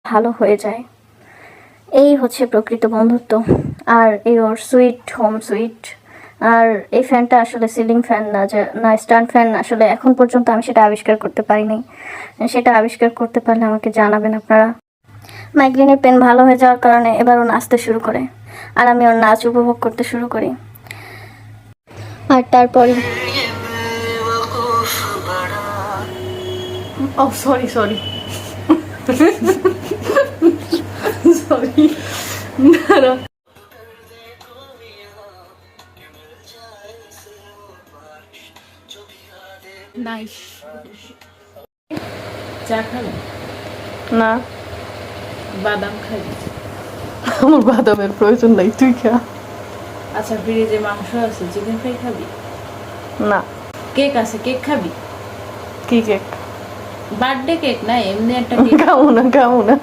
ভালো হয়ে যায়। এই হচ্ছে প্রকৃত বন্ধুত্ব। আর এই ওর সুইট হোম সুইট। আর এই ফ্যানটা আসলে সিলিং ফ্যান না, যে না স্ট্যান্ড ফ্যান, আসলে এখন পর্যন্ত আমি সেটা আবিষ্কার করতে পারিনি। সেটা আবিষ্কার করতে পারলে আমাকে জানাবেন আপনারা। মাইগ্রেনের পেন ভালো হয়ে যাওয়ার কারণে এবার ও নাচতে শুরু করে, আর আমি ওর নাচ উপভোগ করতে শুরু করি। আর তারপরে ও সরি সরি সরি নাইস। চা খাবে না, বাদাম খাবি? আমার বাদামের প্রয়োজন নাই, তুই খা। আচ্ছা ফ্রিজে মাংস আছে, চিকেন ফ্রাই খাবি? না। কেক আছে, কেক খাবি? কি কেক? বার্থডে কেক না, এমনি একটা কেক। খাবো না, খাবো না।